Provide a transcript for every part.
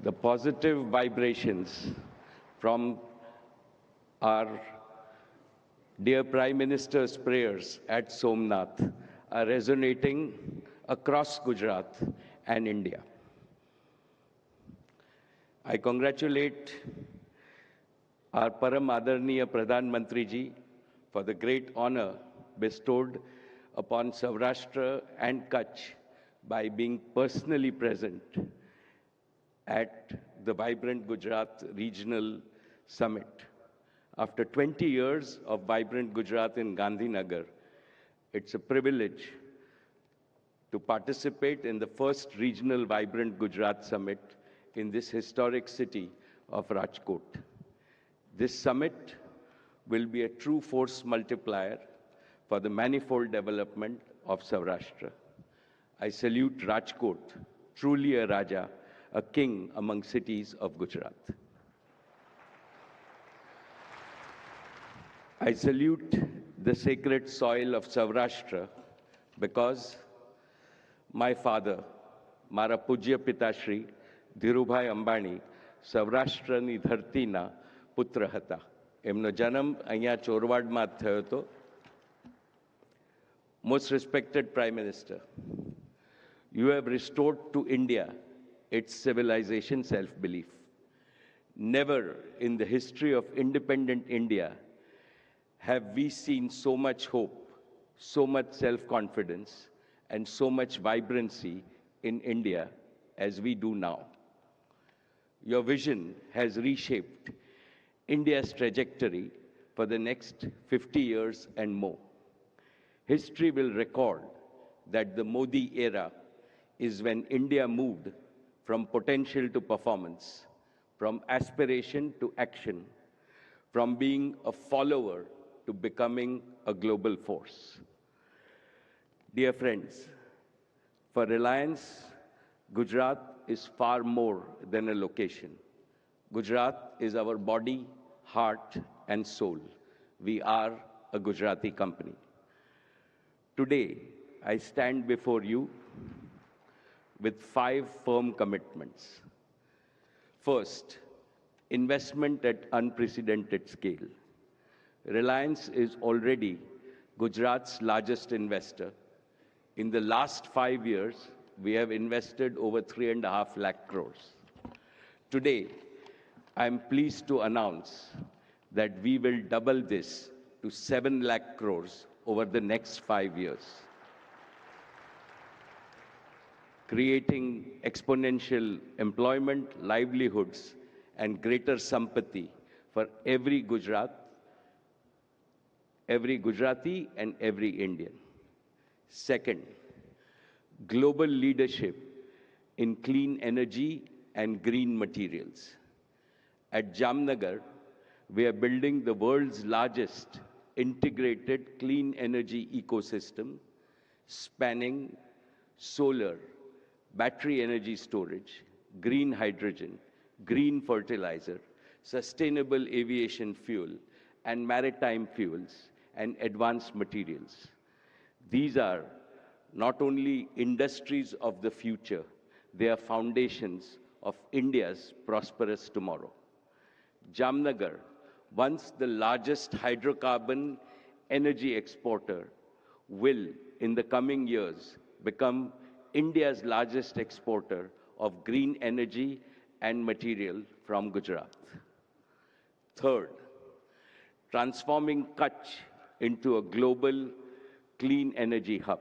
The positive vibrations from our dear Prime Minister's prayers at Somnath are resonating across Gujarat and India. I congratulate our Param Adarniya Pradhan Mantri ji for the great honor bestowed upon Saurashtra and Kutch by being personally present at the Vibrant Gujarat Regional Summit. After 20 years of Vibrant Gujarat in Gandhinagar, it's a privilege to participate in the first regional Vibrant Gujarat Summit in this historic city of Rajkot. This summit will be a true force multiplier for the manifold development of Saurashtra. I salute Rajkot, truly a Raja, a king among cities of Gujarat. I salute the sacred soil of Saurashtra because my father, Mara Pujya Pitashri, Dhirubhai Ambani, Saurashtraની ધરતીના પુત્ર હતા. એમનો જન્મ અહીંયા ચોરવાડમાં થયો હતો. Most respected Prime Minister, you have restored to India its civilization self-belief. Never in the history of independent India have we seen so much hope, so much self-confidence, and so much vibrancy in India as we do now. Your vision has reshaped India's trajectory for the next 50 years and more. History will record that the Modi era is when India moved from potential to performance, from aspiration to action, from being a follower to becoming a global force. Dear friends, for Reliance, Gujarat is far more than a location. Gujarat is our body, heart, and soul. We are a Gujarati company. Today, I stand before you with 5 firm commitments. First, investment at unprecedented scale. Reliance is already Gujarat's largest investor. In the last 5 years, we have invested over 3.5 lakh crores. Today, I am pleased to announce that we will double this to 7 lakh crores over the next 5 years, creating exponential employment, livelihoods, and greater sampati for every Gujarati and every Indian. Second, global leadership in clean energy and green materials. At Jamnagar, we are building the world's largest integrated clean energy ecosystem, spanning solar, battery energy storage, green hydrogen, green fertilizer, sustainable aviation fuel, and maritime fuels and advanced materials. These are not only industries of the future, they are foundations of India's prosperous tomorrow. Jamnagar, once the largest hydrocarbon energy exporter, will, in the coming years, become India's largest exporter of green energy and material from Gujarat. Third, transforming Kutch into a global clean energy hub.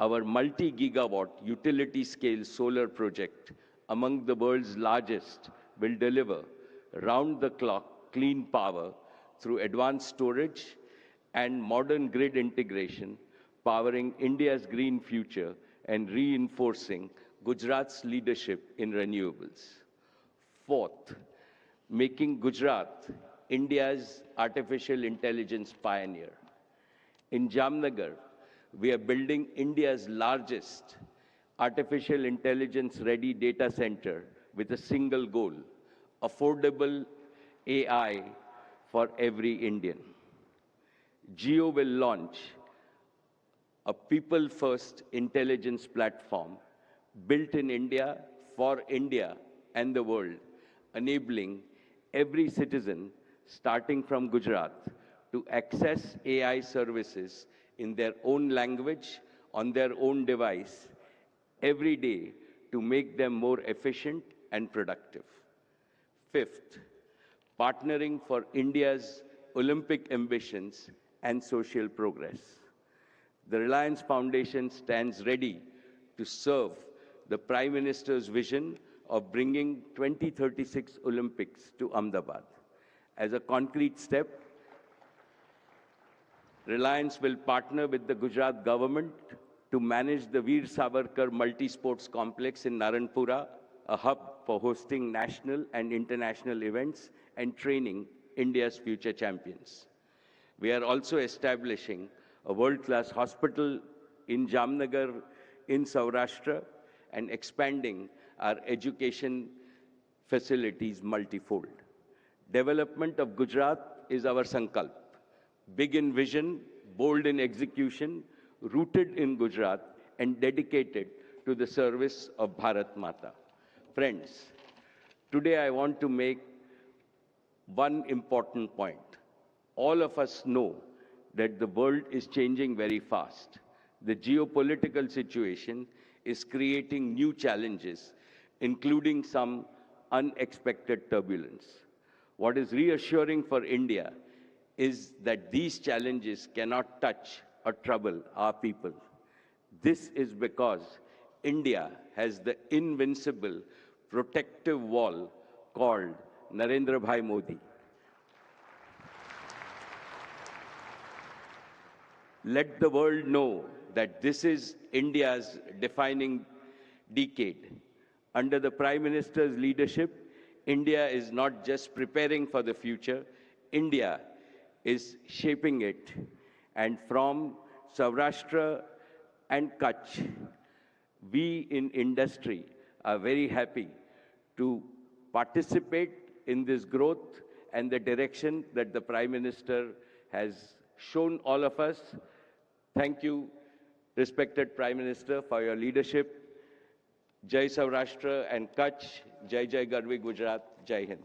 Our multi-gigawatt utility-scale solar project, among the world's largest, will deliver round-the-clock clean power through advanced storage and modern grid integration, powering India's green future and reinforcing Gujarat's leadership in renewables. Fourth, making Gujarat India's artificial intelligence pioneer. In Jamnagar, we are building India's largest artificial intelligence-ready data center with a single goal: affordable AI for every Indian. Jio will launch a people-first intelligence platform built in India for India and the world, enabling every citizen, starting from Gujarat, to access AI services in their own language, on their own device, every day to make them more efficient and productive. Fifth, partnering for India's Olympic ambitions and social progress. The Reliance Foundation stands ready to serve the Prime Minister's vision of bringing 2036 Olympics to Ahmedabad. As a concrete step, Reliance will partner with the Gujarat government to manage the Veer Savarkar Multi-Sports Complex in Naranpura, a hub for hosting national and international events and training India's future champions. We are also establishing a world-class hospital in Jamnagar in Saurashtra and expanding our education facilities multifold. Development of Gujarat is our sankalp. Big in vision, bold in execution, rooted in Gujarat and dedicated to the service of Bharat Mata. Friends, today I want to make one important point. All of us know that the world is changing very fast. The geopolitical situation is creating new challenges, including some unexpected turbulence. What is reassuring for India is that these challenges cannot touch or trouble our people. This is because India has the invincible protective wall called Narendra Bhai Modi. Let the world know that this is India's defining decade. Under the Prime Minister's leadership, India is not just preparing for the future, India is shaping it. And from Saurashtra and Kutch, we in industry are very happy to participate in this growth and the direction that the Prime Minister has shown all of us. Thank you, respected Prime Minister, for your leadership. Jai Saurashtra and Kutch, Jai Jai Garvi Gujarat, Jai Hind.